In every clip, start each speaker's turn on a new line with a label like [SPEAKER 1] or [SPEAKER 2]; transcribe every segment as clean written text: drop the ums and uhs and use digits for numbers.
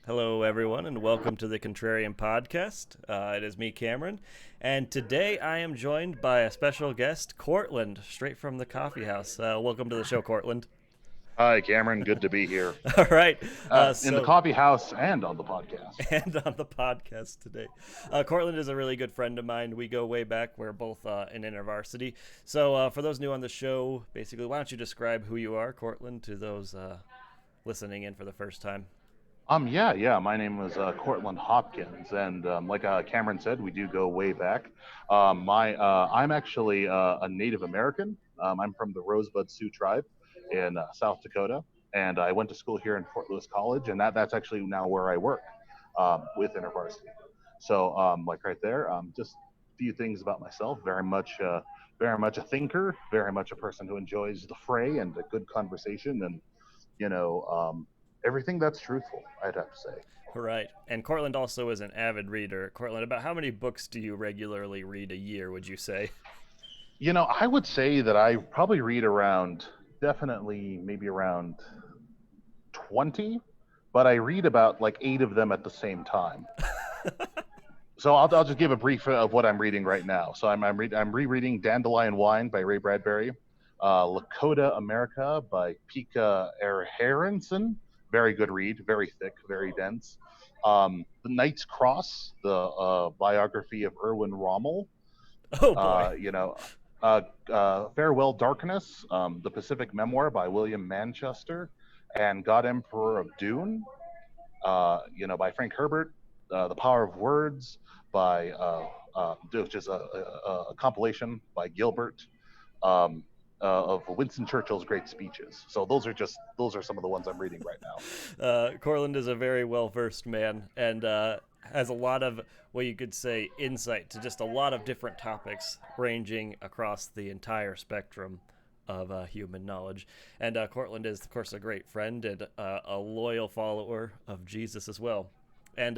[SPEAKER 1] Hello, everyone, and welcome to the Contrarian Podcast. It is me, Cameron, and today I am joined by a special guest, Courtland, straight from the coffee house. Welcome to the show, Courtland.
[SPEAKER 2] Hi, Cameron. Good to be here.
[SPEAKER 1] All right,
[SPEAKER 2] In the
[SPEAKER 1] so
[SPEAKER 2] coffee house and on the podcast.
[SPEAKER 1] and on the podcast today, Courtland is a really good friend of mine. We go way back. We're both in InterVarsity. So, for those new on the show, basically, why don't you describe who you are, Courtland, to those listening in for the first time?
[SPEAKER 2] Yeah. My name was Courtland Hopkins, and like Cameron said, we do go way back. I'm actually a Native American. I'm from the Rosebud Sioux tribe in South Dakota, and I went to school here in Fort Lewis College, and that's actually now where I work with InterVarsity. So, like right there, just a few things about myself. Very much a thinker. Very much a person who enjoys the fray and a good conversation, and you know, everything that's truthful, I'd have to say.
[SPEAKER 1] Right. And Courtland also is an avid reader. Courtland, about how many books do you regularly read a year, would you say?
[SPEAKER 2] I would say that I probably read around, definitely maybe around 20, but I read about like eight of them at the same time. So I'll just give a brief of what I'm reading right now. So I'm rereading Dandelion Wine by Ray Bradbury, Lakota America by Pika Aronson. Very good read, very thick, very dense. The Knight's Cross, the biography of Erwin Rommel.
[SPEAKER 1] Oh boy.
[SPEAKER 2] Uh, you know, Farewell Darkness, the Pacific Memoir by William Manchester, and God Emperor of Dune, by Frank Herbert. The Power of Words by which is a compilation by Gilbert of Winston Churchill's great speeches. So those are some of the ones I'm reading right now.
[SPEAKER 1] Courtland is a very well versed man and has a lot of what you could say insight to just a lot of different topics ranging across the entire spectrum of human knowledge. And Courtland is, of course, a great friend and a loyal follower of Jesus as well. And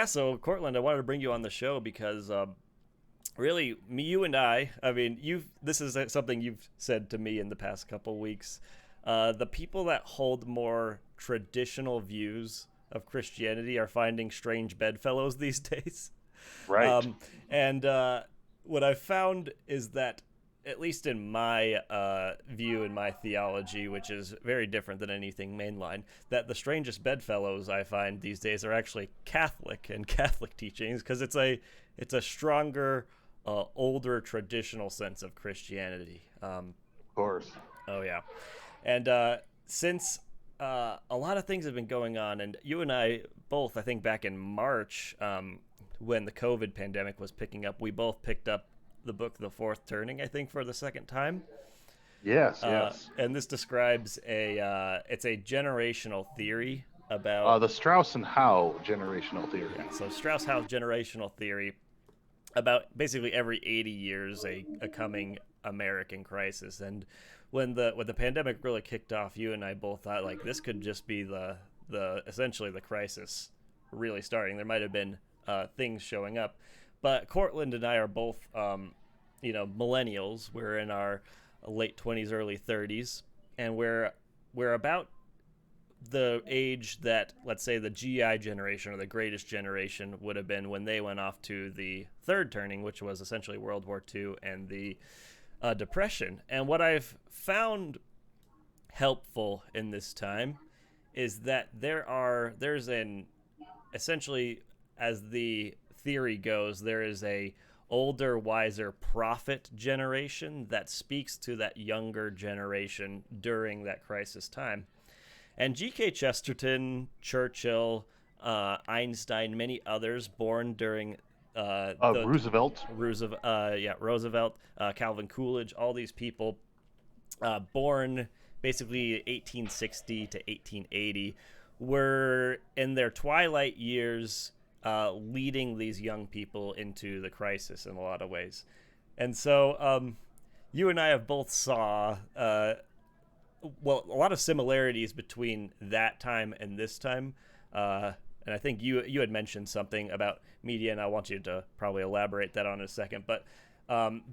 [SPEAKER 1] so Courtland, I wanted to bring you on the show because really, you and I mean, this is something you've said to me in the past couple weeks. The people that hold more traditional views of Christianity are finding strange bedfellows these days.
[SPEAKER 2] Right.
[SPEAKER 1] And what I've found is that, at least in my view and my theology, which is very different than anything mainline, that the strangest bedfellows I find these days are actually Catholic and Catholic teachings, because it's a stronger, older, traditional sense of Christianity.
[SPEAKER 2] Of course.
[SPEAKER 1] Oh yeah, and since a lot of things have been going on, and you and I both, I think back in March, when the COVID pandemic was picking up, we both picked up the book The Fourth Turning, I think, for the second time.
[SPEAKER 2] Yes.
[SPEAKER 1] And this describes it's a generational theory about
[SPEAKER 2] The Strauss and Howe generational theory.
[SPEAKER 1] yeah, so Strauss-Howe generational theory about basically every 80 years a coming American crisis. And when the pandemic really kicked off, you and I both thought like this could just be the essentially the crisis really starting. There might have been things showing up. But Courtland and I are both, millennials. We're in our late 20s, early 30s, and we're about the age that, let's say, the GI generation or the greatest generation would have been when they went off to the third turning, which was essentially World War II and the Depression. And what I've found helpful in this time is that there's an essentially, as the theory goes, there is a older, wiser prophet generation that speaks to that younger generation during that crisis time. And G.K. Chesterton, Churchill, Einstein, many others born during
[SPEAKER 2] Roosevelt.
[SPEAKER 1] Roosevelt, Calvin Coolidge, all these people born basically 1860 to 1880 were in their twilight years, leading these young people into the crisis in a lot of ways. And so you and I have both saw, a lot of similarities between that time and this time. And I think you had mentioned something about media, and I want you to probably elaborate that on in a second. But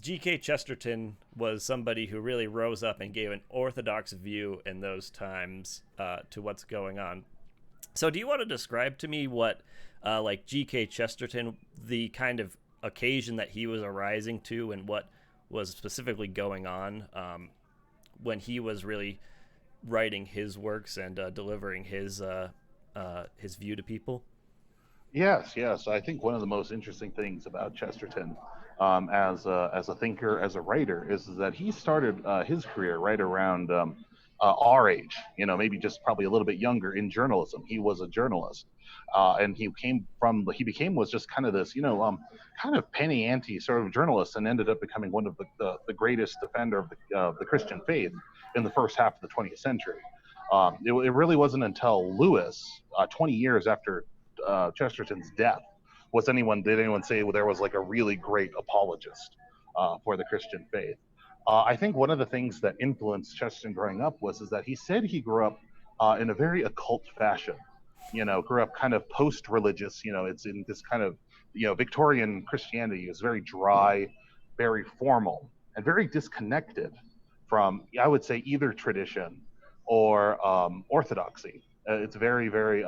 [SPEAKER 1] G.K. Chesterton was somebody who really rose up and gave an orthodox view in those times to what's going on. So, do you want to describe to me what, like G.K. Chesterton, the kind of occasion that he was arising to, and what was specifically going on when he was really writing his works and delivering his view to people?
[SPEAKER 2] Yes, yes. I think one of the most interesting things about Chesterton, as a thinker, as a writer, is that he started his career right around our age. You know, maybe just probably a little bit younger in journalism. He was a journalist, and he became was just kind of this, kind of penny ante sort of journalist, and ended up becoming one of the greatest defender of the Christian faith in the first half of the 20th century. It really wasn't until Lewis, 20 years after Chesterton's death, did anyone say there was like a really great apologist for the Christian faith? I think one of the things that influenced Chesterton growing up is that he said he grew up in a very occult fashion. You know, grew up kind of post-religious. You know, it's in this kind of Victorian Christianity is very dry, very formal, and very disconnected from, I would say, either tradition or orthodoxy. It's very, very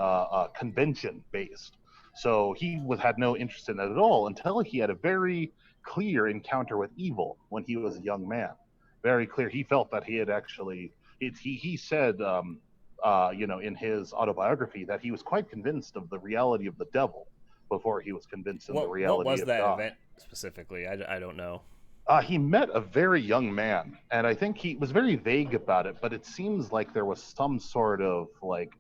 [SPEAKER 2] convention based. So had no interest in that at all until he had a very clear encounter with evil when he was a young man. Very clear. He felt that he had actually. He said, in his autobiography, that he was quite convinced of the reality of the devil before he was convinced of the
[SPEAKER 1] What
[SPEAKER 2] reality
[SPEAKER 1] was
[SPEAKER 2] of
[SPEAKER 1] that
[SPEAKER 2] God.
[SPEAKER 1] event specifically? I don't know.
[SPEAKER 2] He met a very young man, and I think he was very vague about it. But it seems like there was some sort of like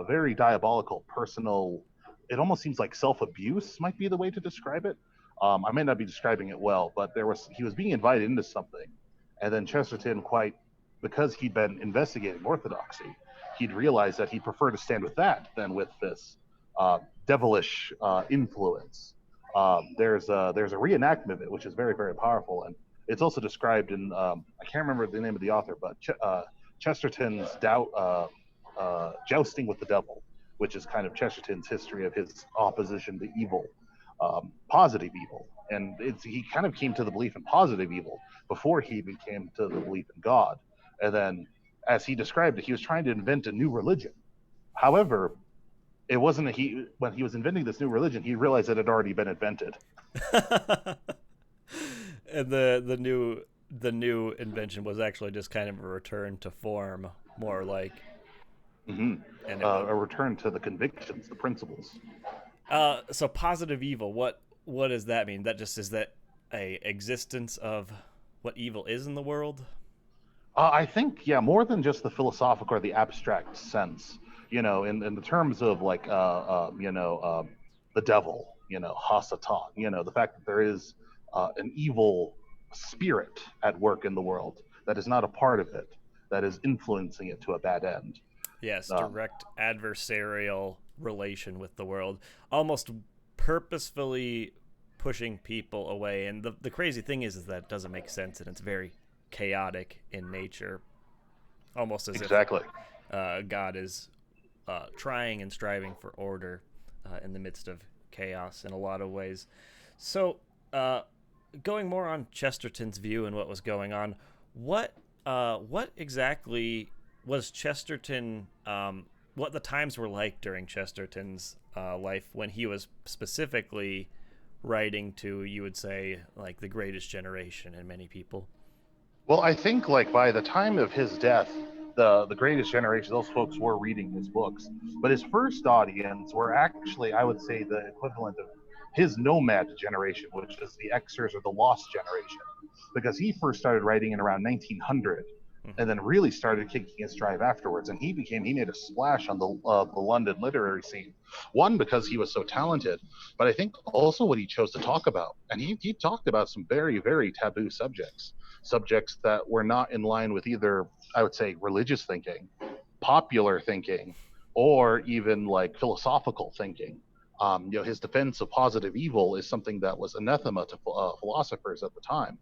[SPEAKER 2] very diabolical personal. It almost seems like self-abuse might be the way to describe it. I may not be describing it well, but he was being invited into something, and then Chesterton, quite because he'd been investigating orthodoxy, he'd realized that he preferred to stand with that than with this devilish influence. There's a reenactment of it, which is very, very powerful, and it's also described in I can't remember the name of the author, but Chesterton's Jousting with the Devil, which is kind of Chesterton's history of his opposition to evil, positive evil, and he kind of came to the belief in positive evil before he came to the belief in God, and then, as he described it, he was trying to invent a new religion. However, it wasn't he when he was inventing this new religion, he realized it had already been invented.
[SPEAKER 1] And the new invention was actually just kind of a return to form, more like.
[SPEAKER 2] Hmm.
[SPEAKER 1] And it was
[SPEAKER 2] A return to the convictions, the principles.
[SPEAKER 1] so positive evil. What does that mean? That just is that a existence of what evil is in the world.
[SPEAKER 2] I think, yeah, more than just the philosophical or the abstract sense. You know, in the terms of like, the devil. You know, Hasatan. You know, the fact that there is an evil spirit at work in the world that is not a part of it, that is influencing it to a bad end.
[SPEAKER 1] Yes,
[SPEAKER 2] Um,
[SPEAKER 1] direct adversarial relation with the world, almost purposefully pushing people away. And the crazy thing is that it doesn't make sense, and it's very chaotic in nature, almost as if
[SPEAKER 2] exactly.
[SPEAKER 1] God is trying and striving for order in the midst of chaos in a lot of ways. So, uh, going more on Chesterton's view and what was going on, what exactly was Chesterton? What the times were like during Chesterton's life when he was specifically writing to, you would say, like the greatest generation in many people.
[SPEAKER 2] Well, I think like by the time of his death, the greatest generation, those folks were reading his books. But his first audience were actually, I would say, the equivalent of his nomad generation, which is the Xers or the lost generation, because he first started writing in around 1900,
[SPEAKER 1] Mm-hmm.
[SPEAKER 2] and then really started kicking his drive afterwards. And he made a splash on the London literary scene. One, because he was so talented, but I think also what he chose to talk about. And he talked about some very, very taboo subjects that were not in line with either, I would say, religious thinking, popular thinking, or even like philosophical thinking. His defense of positive evil is something that was anathema to philosophers at the time.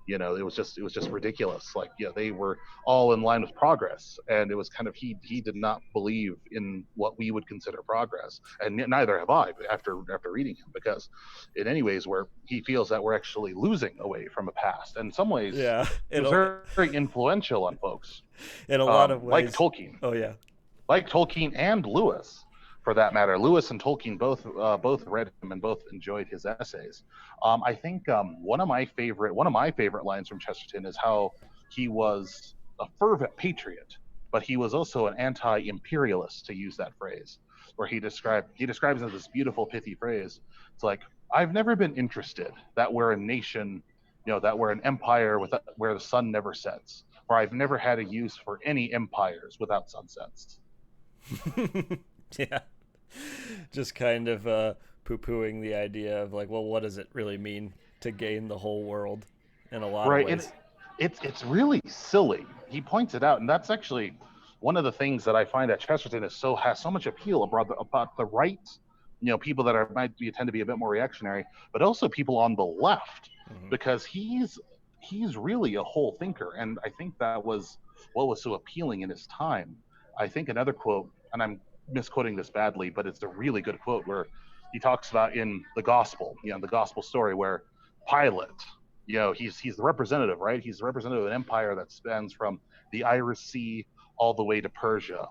[SPEAKER 2] It was just ridiculous. Like, they were all in line with progress, and it was kind of he did not believe in what we would consider progress, and neither have I after reading him, because in any ways where he feels that we're actually losing away from a past. And in some ways,
[SPEAKER 1] Yeah,
[SPEAKER 2] he was very influential on folks,
[SPEAKER 1] in a lot of
[SPEAKER 2] like
[SPEAKER 1] ways.
[SPEAKER 2] Tolkien,
[SPEAKER 1] Oh yeah.
[SPEAKER 2] and Lewis, for that matter. Lewis and Tolkien both read him and both enjoyed his essays. I think one of my favorite lines from Chesterton is how he was a fervent patriot, but he was also an anti-imperialist, to use that phrase, where he describes it as this beautiful pithy phrase. It's like, I've never been interested that we're a nation, that we're an empire where the sun never sets. For I've never had a use for any empires without sunsets.
[SPEAKER 1] Yeah. Just kind of poo-pooing the idea of like, well, what does it really mean to gain the whole world in a lot of
[SPEAKER 2] Right. And
[SPEAKER 1] ways?
[SPEAKER 2] it's really silly. He points it out, and that's actually one of the things that I find that Chesterton has so much appeal about the right, people that tend to be a bit more reactionary, but also people on the left,
[SPEAKER 1] Hmm.
[SPEAKER 2] because he's really a whole thinker, and I think that was what was so appealing in his time. I think another quote, and I'm misquoting this badly, but it's a really good quote, where he talks about in the gospel story, where Pilate, he's the representative, right? He's the representative of an empire that spans from the Irish Sea all the way to Persia.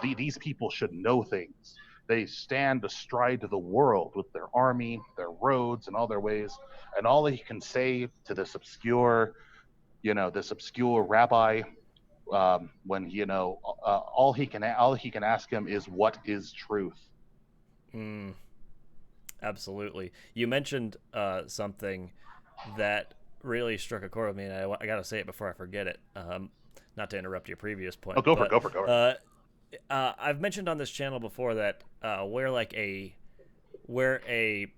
[SPEAKER 2] These people should know things. They stand astride to the world with their army, their roads, and all their ways. And all he can say to this obscure rabbi, when all he can ask him is, "What is truth?"
[SPEAKER 1] Mm, absolutely. You mentioned something that really struck a chord with me, and I got to say it before I forget it. Not to interrupt your previous
[SPEAKER 2] Oh,
[SPEAKER 1] point,
[SPEAKER 2] go for it,
[SPEAKER 1] but
[SPEAKER 2] go for it, go for it.
[SPEAKER 1] I've mentioned on this channel before that we're a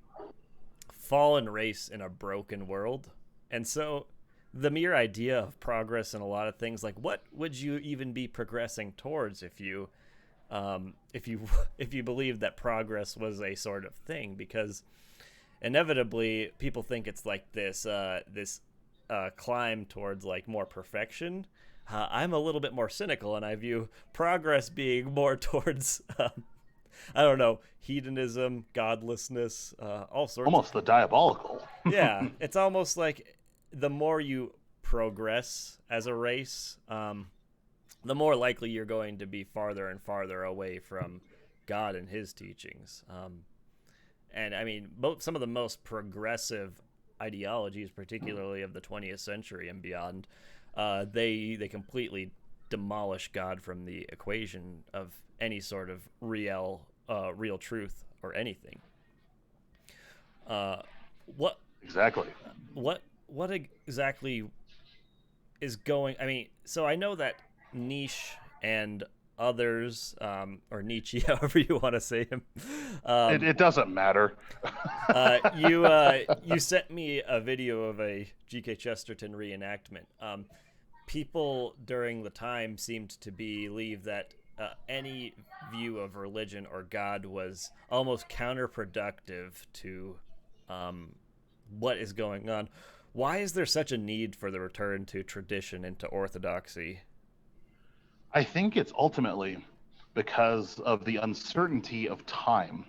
[SPEAKER 1] fallen race in a broken world, and so the mere idea of progress in a lot of things, like what would you even be progressing towards if you if you believe that progress was a sort of thing? Because inevitably people think it's like this climb towards like more perfection. I'm a little bit more cynical, and I view progress being more towards I don't know, hedonism, godlessness, all sorts of
[SPEAKER 2] Almost the diabolical.
[SPEAKER 1] yeah. It's almost like the more you progress as a race, the more likely you're going to be farther and farther away from God and His teachings. And I mean, some of the most progressive ideologies, particularly of the 20th century and beyond, they completely demolish God from the equation of any sort of real truth or anything. Uh, what
[SPEAKER 2] Exactly.
[SPEAKER 1] what exactly is going? I mean, so I know that Niche and others, or Nietzsche, however you want to say him,
[SPEAKER 2] It,
[SPEAKER 1] um,
[SPEAKER 2] it doesn't matter.
[SPEAKER 1] you sent me a video of a G.K. Chesterton reenactment. People during the time seemed to believe that any view of religion or God was almost counterproductive to um, what is going on. Why is there such a need for the return to tradition and to orthodoxy?
[SPEAKER 2] I think it's ultimately because of the uncertainty of time,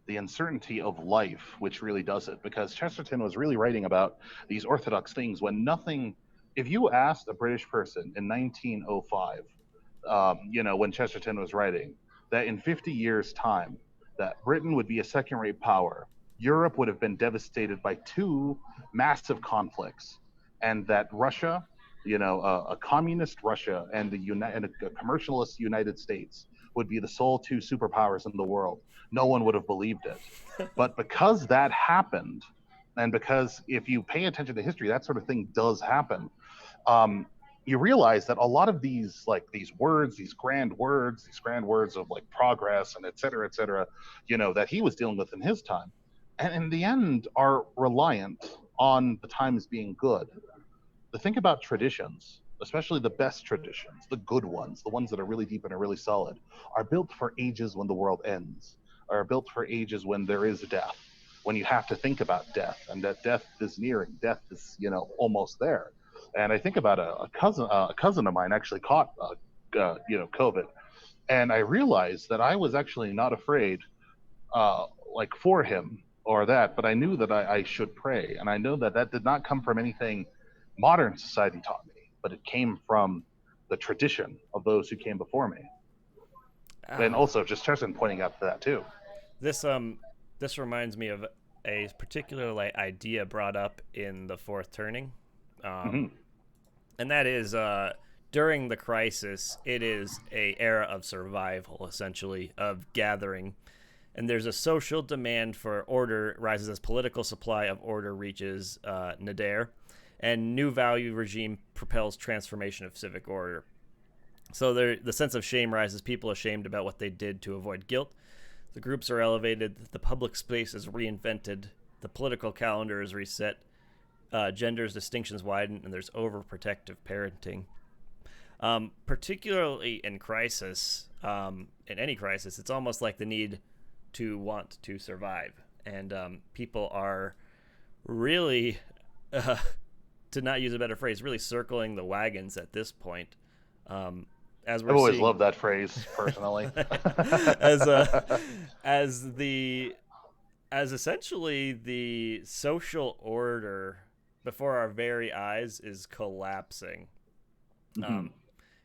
[SPEAKER 2] the uncertainty of life, which really does it. Because Chesterton was really writing about these orthodox things when nothing, if you asked a British person in 1905, when Chesterton was writing, that in 50 years' time, that Britain would be a second-rate power, Europe would have been devastated by two massive conflicts, and that Russia, a communist Russia and a commercialist United States would be the sole two superpowers in the world. No one would have believed it. But because that happened, and because if you pay attention to history, that sort of thing does happen. Um, you realize that a lot of these words, these grand words of like progress and et cetera, that he was dealing with in his time, and in the end are reliant on the times being good. The thing about traditions, especially the best traditions, the good ones, the ones that are really deep and are really solid, are built for ages when the world ends, are built for ages when there is death. when you have to think about death and that death is nearing, death is, almost there. And I think about a cousin of mine actually caught, COVID, and I realized that I was actually not afraid, like for him or that, but I knew that I should pray, and I know that that did not come from anything modern society taught me, but it came from the tradition of those who came before me, and
[SPEAKER 1] Ah,
[SPEAKER 2] also just Chesterton pointing out that too.
[SPEAKER 1] this reminds me of a particular like idea brought up in the fourth turning, um,
[SPEAKER 2] Hmm.
[SPEAKER 1] and that is during the crisis, it is a era of survival, essentially of gathering, and there's a social demand for order rises as political supply of order reaches nadir, and new value regime propels transformation of civic order. So the sense of shame rises. People ashamed about what they did to avoid guilt. The groups are elevated. The public space is reinvented. The political calendar is reset. Gender's distinctions widen, and there's overprotective parenting. Particularly in crisis, in any crisis, it's almost like the need to want to survive, and people are really, uh, to not use a better phrase, really circling the wagons at this point. Um, as
[SPEAKER 2] I've
[SPEAKER 1] we're
[SPEAKER 2] always
[SPEAKER 1] seeing,
[SPEAKER 2] loved that phrase personally.
[SPEAKER 1] as as the as essentially the social order before our very eyes is collapsing.
[SPEAKER 2] Hmm.
[SPEAKER 1] Um,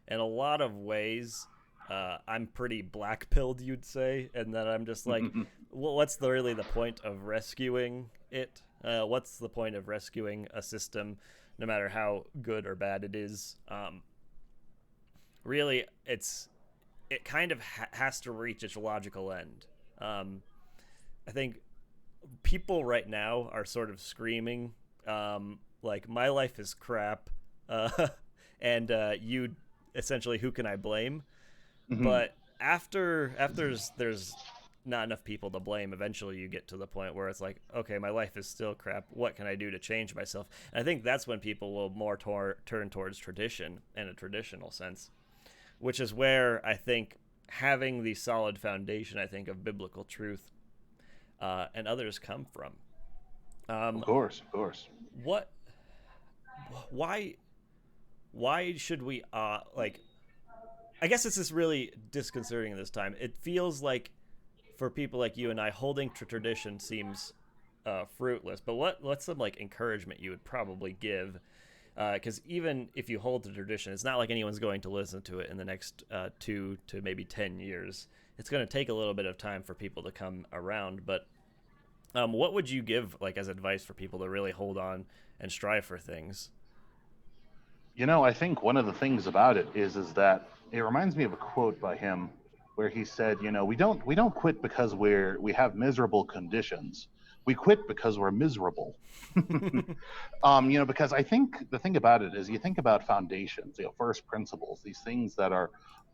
[SPEAKER 1] in a lot of ways, I'm pretty black pilled, you'd say, and that I'm just like, well, what's really the point of rescuing it? What's the point of rescuing a system, no matter how good or bad it is? Really, it kind of has to reach its logical end. Um, I think people right now are sort of screaming, like, my life is crap, and you essentially, who can I blame?
[SPEAKER 2] Hmm.
[SPEAKER 1] But after there's not enough people to blame, eventually you get to the point where it's like, okay, my life is still crap. What can I do to change myself? And I think that's when people will more turn towards tradition in a traditional sense, which is where I think having the solid foundation, I think, of biblical truth and others come from.
[SPEAKER 2] Of
[SPEAKER 1] Um,
[SPEAKER 2] course, of course.
[SPEAKER 1] what? Why? Why should we like? I guess it's just really disconcerting this time. It feels like for people like you and I, holding to tradition seems fruitless. But what's some like encouragement you would probably give? Because even if you hold to tradition, it's not like anyone's going to listen to it in the next 2 to maybe 10 years. It's going to take a little bit of time for people to come around. But what would you give like as advice for people to really hold on and strive for things?
[SPEAKER 2] I think one of the things about it is that it reminds me of a quote by him where he said, we don't quit because we have miserable conditions. We quit because we're miserable. Because I think the thing about it is you think about foundations, first principles, these things that are,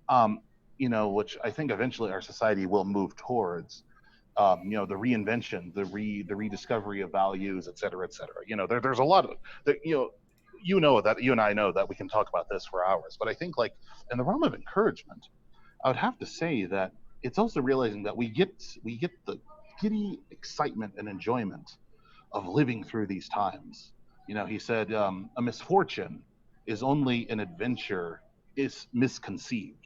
[SPEAKER 2] um, which I think eventually our society will move towards. The reinvention, the rediscovery of values, et cetera, et cetera. There's a lot of that. That you and I know that we can talk about this for hours. But I think, like, in the realm of encouragement, I would have to say that it's also realizing that we get the giddy excitement and enjoyment of living through these times. He said, a misfortune is only an adventure is misconceived.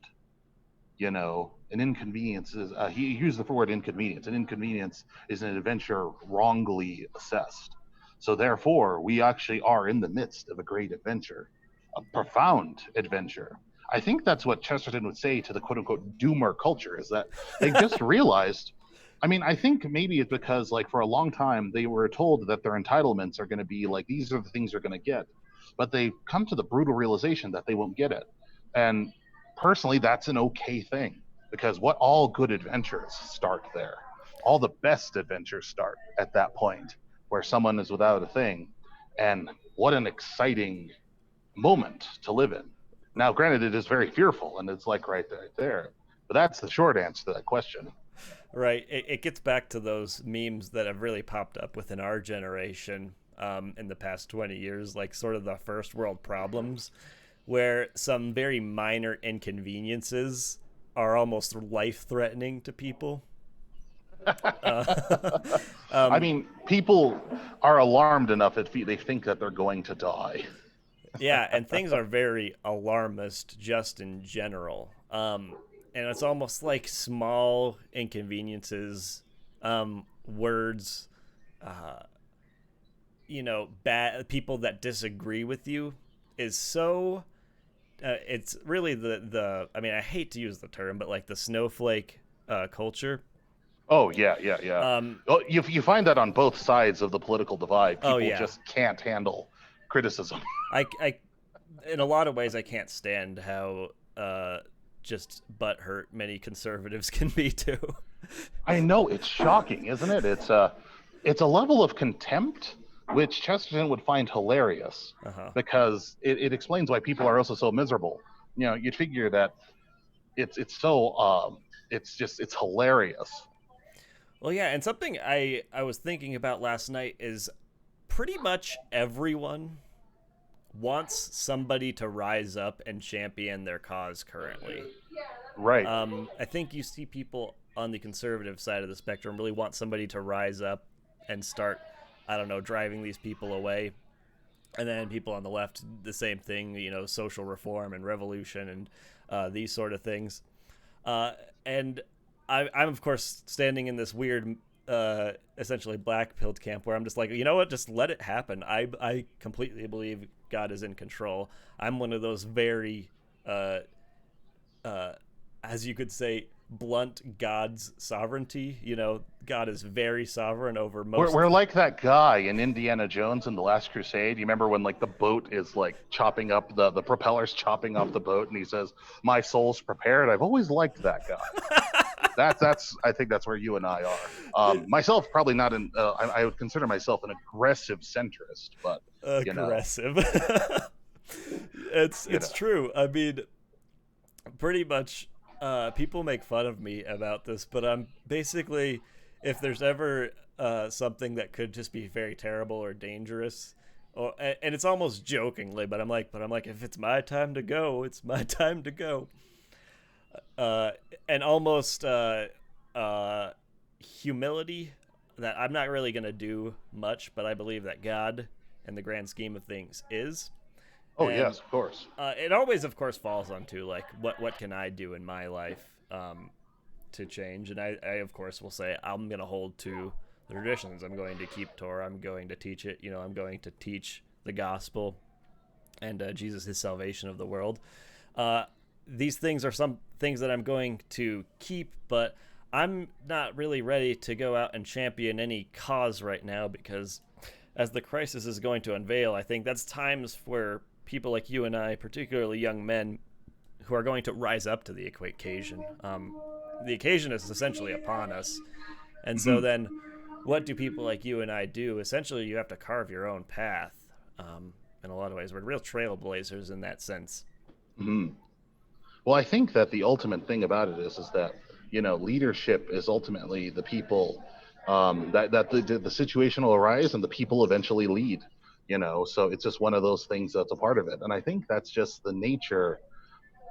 [SPEAKER 2] An inconvenience is, he used the word inconvenience. An inconvenience is an adventure wrongly assessed. So therefore, we actually are in the midst of a great adventure, a profound adventure. I think that's what Chesterton would say to the quote unquote doomer culture, is that they've just realized. I mean, I think maybe it's because, like, for a long time they were told that their entitlements are going to be like, these are the things they're going to get, but they've come to the brutal realization that they won't get it. And personally, that's an okay thing, because what all good adventures start there. All the best adventures start at that point where someone is without a thing. And what an exciting moment to live in. Now, granted, it is very fearful, and it's like right there. But that's the short answer to that question.
[SPEAKER 1] Right. It gets back to those memes that have really popped up within our generation in the past 20 years, like sort of the first world problems, where some very minor inconveniences are almost life threatening to people. Uh,
[SPEAKER 2] I
[SPEAKER 1] um,
[SPEAKER 2] mean, people are alarmed enough if they think that they're going to die.
[SPEAKER 1] yeah, and things are very alarmist just in general. And it's almost like small inconveniences, words, uh, bad people that disagree with you is so. It's really the. I mean, I hate to use the term, but like the snowflake culture.
[SPEAKER 2] Oh yeah, yeah, yeah.
[SPEAKER 1] Um,
[SPEAKER 2] Oh, you find that on both sides of the political divide.
[SPEAKER 1] oh
[SPEAKER 2] People
[SPEAKER 1] yeah,
[SPEAKER 2] just can't handle criticism.
[SPEAKER 1] I in a lot of ways I can't stand how just butthurt many conservatives can be too.
[SPEAKER 2] I know it's shocking, isn't it? It's a level of contempt which Chesterton would find hilarious
[SPEAKER 1] Uh huh.
[SPEAKER 2] because it explains why people are also so miserable. You know, you'd figure that it's so it's hilarious.
[SPEAKER 1] Well, yeah, and something I was thinking about last night is pretty much everyone wants somebody to rise up and champion their cause currently.
[SPEAKER 2] Right.
[SPEAKER 1] I think you see people on the conservative side of the spectrum really want somebody to rise up and start, I don't know, driving these people away. And then people on the left, the same thing, social reform and revolution and these sort of things. And I'm, of course, standing in this weird, essentially black pilled camp where I'm just like, you know what, just let it happen. I completely believe God is in control. I'm one of those very uh, uh, as you could say, blunt God's sovereignty. God is very sovereign over
[SPEAKER 2] We're
[SPEAKER 1] most.
[SPEAKER 2] like that guy in Indiana Jones in the Last Crusade. You remember when like the boat is like chopping up the propellers chopping off the boat, and he says, "My soul's prepared." I've always liked that guy. That's I think that's where you and I are. Myself, probably not in. I would consider myself an aggressive centrist, but you know,
[SPEAKER 1] Aggressive. it's
[SPEAKER 2] you
[SPEAKER 1] it's
[SPEAKER 2] know.
[SPEAKER 1] true. I mean, pretty much people make fun of me about this, but I'm basically, if there's ever something that could just be very terrible or dangerous, and it's almost jokingly, but I'm like, if it's my time to go, it's my time to go. uh, and almost humility that I'm not really going to do much, but I believe that God, in the grand scheme of things, is.
[SPEAKER 2] Oh
[SPEAKER 1] And
[SPEAKER 2] yes, of course.
[SPEAKER 1] it always, of course, falls onto like what can I do in my life to change. And I, of course, will say I'm going to hold to the traditions. I'm going to keep Torah. I'm going to teach it. I'm going to teach the gospel and Jesus, his salvation of the world. Uh, these things are some things that I'm going to keep, but I'm not really ready to go out and champion any cause right now because as the crisis is going to unveil, I think that's times where people like you and I, particularly young men, who are going to rise up to the occasion. The occasion is essentially upon us. And so
[SPEAKER 2] Hmm.
[SPEAKER 1] then, what do people like you and I do? Essentially, you have to carve your own path. In a lot of ways, we're real trailblazers in that sense.
[SPEAKER 2] Hmm. Well, I think that the ultimate thing about it is that leadership is ultimately the people that the situation will arise and the people eventually lead. So it's just one of those things that's a part of it, and I think that's just the nature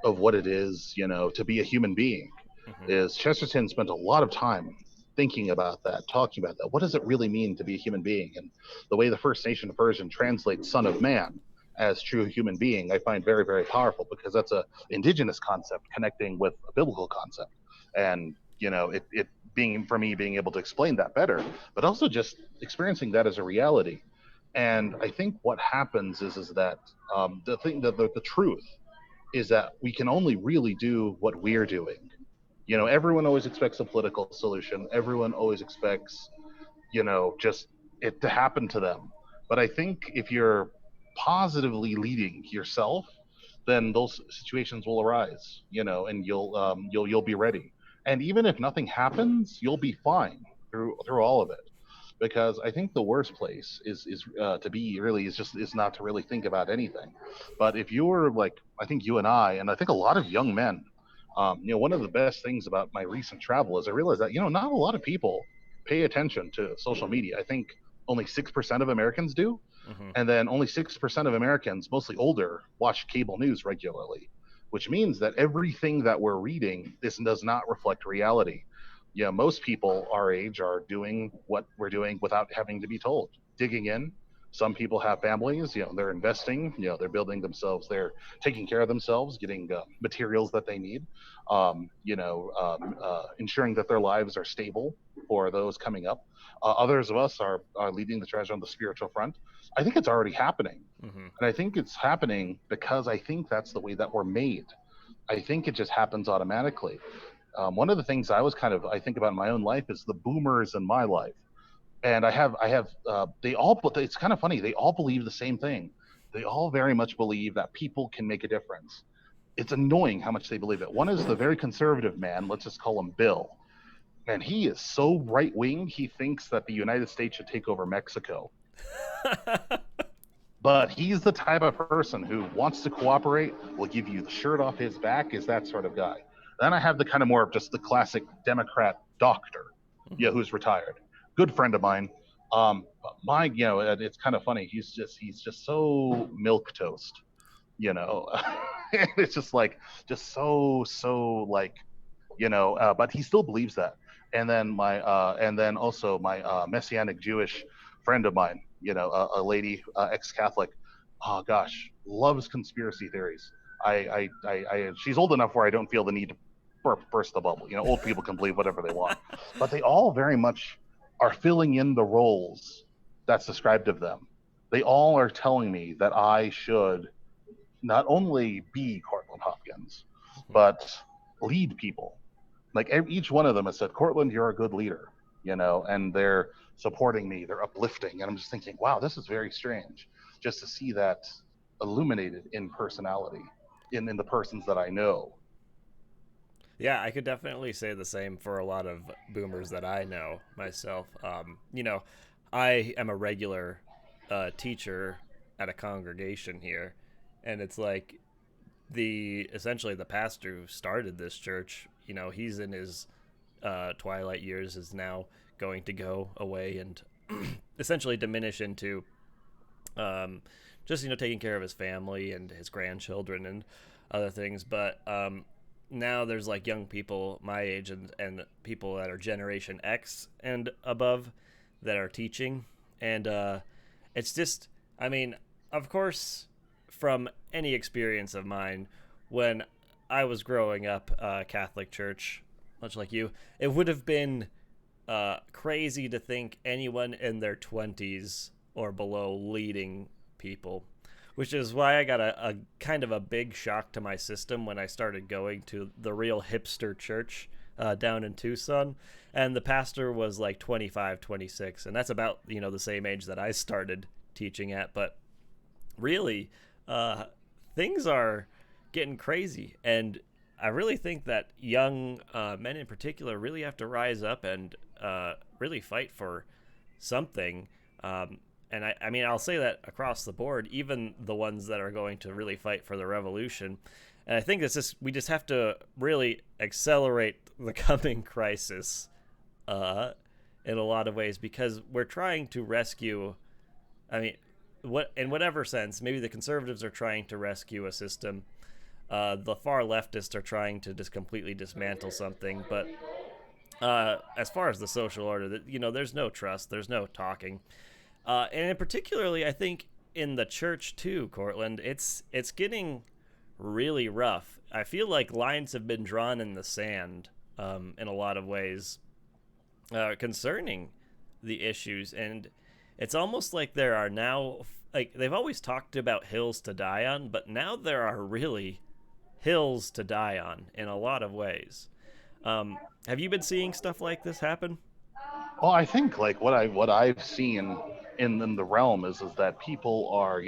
[SPEAKER 2] of what it is, to be a human being.
[SPEAKER 1] Hmm.
[SPEAKER 2] Is Chesterton spent a lot of time thinking about that, talking about that. What does it really mean to be a human being? And the way the First Nation version translates "Son of Man" as true human being, I find very, very powerful because that's a indigenous concept connecting with a biblical concept, and it being for me being able to explain that better, but also just experiencing that as a reality. And I think what happens is that the thing that the truth is that we can only really do what we're doing. Everyone always expects a political solution. Everyone always expects, just it to happen to them. But I think if you're positively leading yourself, then those situations will arise, and you'll be ready. And even if nothing happens, you'll be fine through all of it. Because I think the worst place is to be really is not to really think about anything. But if you're like I think you and I think a lot of young men, one of the best things about my recent travel is I realized that not a lot of people pay attention to social media. I think only 6% of Americans do,
[SPEAKER 1] Hmm.
[SPEAKER 2] and then only 6% of Americans, mostly older, watch cable news regularly, which means that everything that we're reading does not reflect reality. Most people our age are doing what we're doing without having to be told, digging in. Some people have families, they're investing, they're building themselves, they're taking care of themselves, getting materials that they need, ensuring that their lives are stable for those coming up. Others of us are leading the treasure on the spiritual front. I think it's already happening.
[SPEAKER 1] Hmm.
[SPEAKER 2] And I think it's happening because I think that's the way that we're made. I think it just happens automatically. One of the things I think about in my own life is the boomers in my life, and they all, but it's kind of funny. They all believe the same thing. They all very much believe that people can make a difference. It's annoying how much they believe it. One is the very conservative man. Let's just call him Bill. And he is so right wing. He thinks that the United States should take over Mexico. But he's the type of person who wants to cooperate, will give you the shirt off his back, is that sort of guy. Then I have the kind of more of just the classic Democrat doctor,
[SPEAKER 1] Hmm.
[SPEAKER 2] who's retired. Good friend of mine. It's kind of funny. He's just so milk toast, you know. It's just so like, but he still believes that. And then also my messianic Jewish friend of mine, a lady, ex-Catholic, oh gosh, loves conspiracy theories. She's old enough where I don't feel the need to burst the bubble. Old people can believe whatever they want, but they all very much are filling in the roles that's described of them. They all are telling me that I should not only be Courtland Hopkins, but lead people. Like each one of them has said, Courtland, you're a good leader, and they're supporting me, they're uplifting. And I'm just thinking, wow, this is very strange just to see that illuminated in personality, in the persons that I know.
[SPEAKER 1] Yeah, I could definitely say the same for a lot of boomers that I know myself. I am a regular teacher at a congregation here, and it's like the essentially the pastor who started this church. He's in his twilight years, is now going to go away and essentially diminish into um, just taking care of his family and his grandchildren and other things. But now there's like young people my age and people that are Generation X and above that are teaching, and it's just, I mean, of course, from any experience of mine, when I was growing up, Catholic Church, much like you, it would have been crazy to think anyone in their 20s or below leading people, which is why I got a kind of a big shock to my system when I started going to the real hipster church down in Tucson. And the pastor was like 25, 26, and that's about, the same age that I started teaching at. But really, uh, things are getting crazy. And I really think that young men in particular really have to rise up and really fight for something. And I mean, I'll say that across the board, even the ones that are going to really fight for the revolution. And I think we just have to really accelerate the coming crisis uh, in a lot of ways, because we're trying to rescue. I mean, what in whatever sense, maybe the conservatives are trying to rescue a system. The far leftists are trying to just completely dismantle something, but as far as the social order, that there's no trust, there's no talking, and in particularly, I think in the church too, Courtland, it's getting really rough. I feel like lines have been drawn in the sand in a lot of ways concerning the issues, and it's almost like there are now, like, they've always talked about hills to die on, but now there are really hills to die on in a lot of ways. Have you been seeing stuff like this happen?
[SPEAKER 2] Well, I think like what I've seen in the realm is that people are,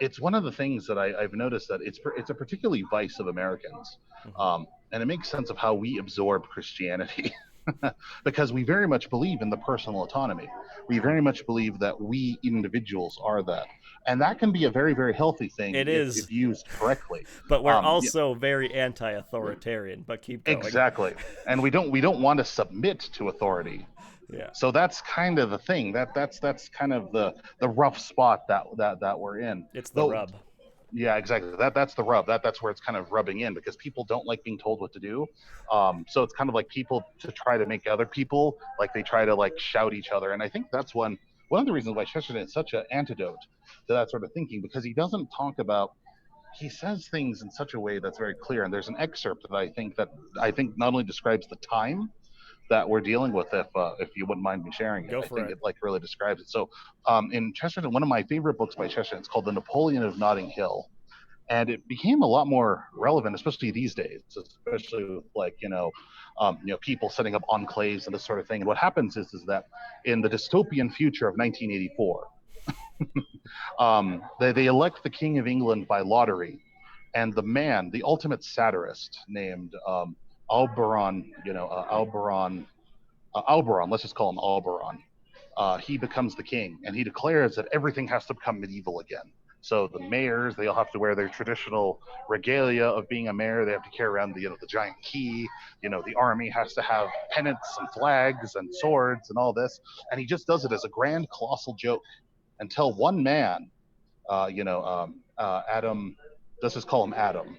[SPEAKER 2] it's one of the things that I've noticed that it's a particularly vice of Americans,
[SPEAKER 1] Hmm.
[SPEAKER 2] and it makes sense of how we absorb Christianity. Because we very much believe in the personal autonomy. We very much believe that we individuals are that, and that can be a very very healthy thing
[SPEAKER 1] It
[SPEAKER 2] if
[SPEAKER 1] is,
[SPEAKER 2] used correctly.
[SPEAKER 1] but we're
[SPEAKER 2] Yeah,
[SPEAKER 1] also very anti-authoritarian. But keep going.
[SPEAKER 2] exactly, and we don't want to submit to authority.
[SPEAKER 1] Yeah.
[SPEAKER 2] So that's kind of the thing. That's kind of the rough spot that we're in.
[SPEAKER 1] It's the
[SPEAKER 2] Though
[SPEAKER 1] rub.
[SPEAKER 2] Yeah, exactly. That's the rub. That's where it's kind of rubbing in because people don't like being told what to do. So it's kind of like people to try to make other people like they try to like shout each other. And I think that's one of the reasons why Chesterton is such an antidote to that sort of thinking because he doesn't talk about he says things in such a way that's very clear. And there's an excerpt that I think not only describes the time that we're dealing with, if you wouldn't mind me sharing it,
[SPEAKER 1] Go
[SPEAKER 2] I
[SPEAKER 1] for
[SPEAKER 2] think
[SPEAKER 1] it.
[SPEAKER 2] it like really describes it. So in Chesterton, one of my favorite books by Chesterton, it's called The Napoleon of Notting Hill, and it became a lot more relevant, especially these days, especially with like people setting up enclaves and this sort of thing. And what happens is that in the dystopian future of 1984, they elect the King of England by lottery, and the man, the ultimate satirist, named Alberon, Alberon, let's just call him Alberon. He becomes the king, and he declares that everything has to become medieval again. So the mayors, they all have to wear their traditional regalia of being a mayor. They have to carry around the giant key. The army has to have pennants and flags and swords and all this. And he just does it as a grand, colossal joke until one man, Adam, let's just call him Adam.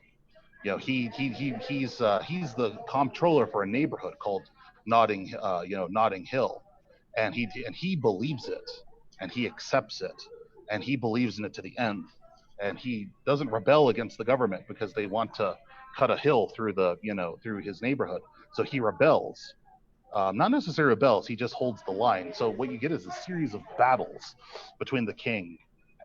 [SPEAKER 2] He's the comptroller for a neighborhood called Notting Hill, and he believes it, and he accepts it, and he believes in it to the end, and he doesn't rebel against the government because they want to cut a hill through his neighborhood. So he rebels. Not necessarily rebels. He just holds the line. So what you get is a series of battles between the king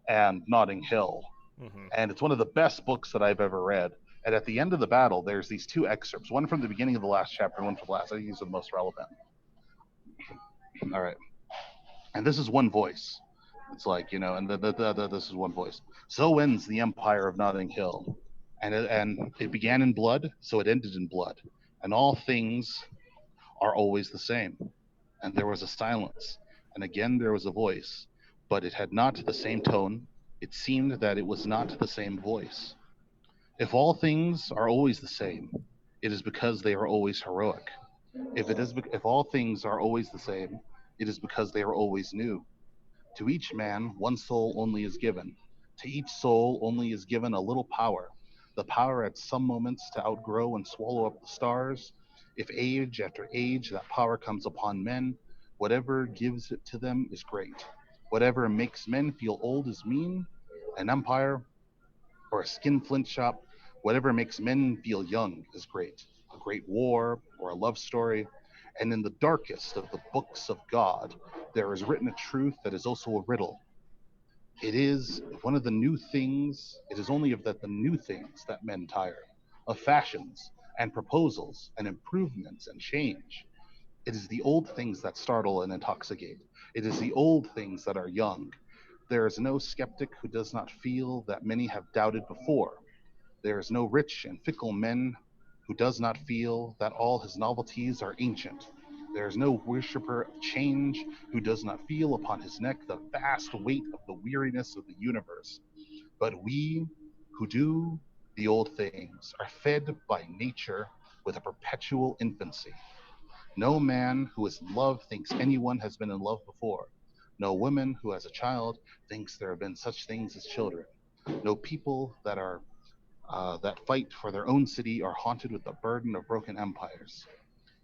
[SPEAKER 2] and Notting Hill,
[SPEAKER 1] Hmm.
[SPEAKER 2] and it's one of the best books that I've ever read. And at the end of the battle, there's these two excerpts, one from the beginning of the last chapter and one from the last. I think these are the most relevant. All right. And this is one voice. It's like, and this is one voice. So ends the empire of Notting Hill. And it began in blood, so it ended in blood. And all things are always the same. And there was a silence. And again there was a voice. But it had not the same tone. It seemed that it was not the same voice. If all things are always the same, it is because they are always heroic. If all things are always the same, it is because they are always new. To each man one soul only is given. To each soul only is given a little power, the power at some moments to outgrow and swallow up the stars. If age after age that power comes upon men, whatever gives it to them is great. Whatever makes men feel old is mean. An empire or a skin flint shop, whatever makes men feel young is great. A great war or a love story. And in the darkest of the books of God, there is written a truth that is also a riddle. It is one of the new things, it is only of the new things that men tire, of fashions and proposals and improvements and change. It is the old things that startle and intoxicate. It is the old things that are young. There is no skeptic who does not feel that many have doubted before. There is no rich and fickle man who does not feel that all his novelties are ancient. There is no worshipper of change who does not feel upon his neck the vast weight of the weariness of the universe. But we who do the old things are fed by nature with a perpetual infancy. No man who is in love thinks anyone has been in love before. No woman who has a child thinks there have been such things as children. No people that fight for their own city are haunted with the burden of broken empires.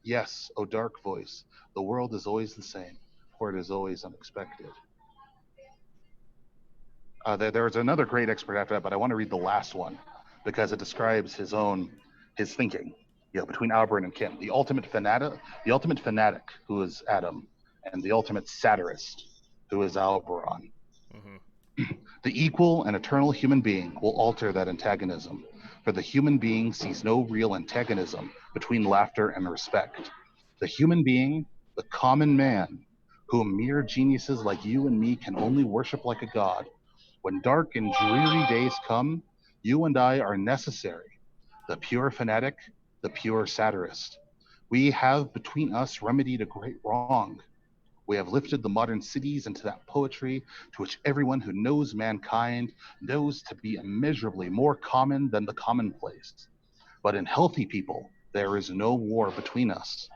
[SPEAKER 2] Yes, O dark voice, the world is always the same, for it is always unexpected. There was another great expert after that, but I want to read the last one because it describes his thinking. Between Albert and Kim, the ultimate fanatic who is Adam, and the ultimate satirist who is Alberon.
[SPEAKER 1] Hmm.
[SPEAKER 2] The equal and eternal human being will alter that antagonism, for the human being sees no real antagonism between laughter and respect. The human being, the common man, whom mere geniuses like you and me can only worship like a god, when dark and dreary days come, you and I are necessary. The pure fanatic, the pure satirist. We have between us remedied a great wrong. We have lifted the modern cities into that poetry to which everyone who knows mankind knows to be immeasurably more common than the commonplace. But in healthy people, there is no war between us.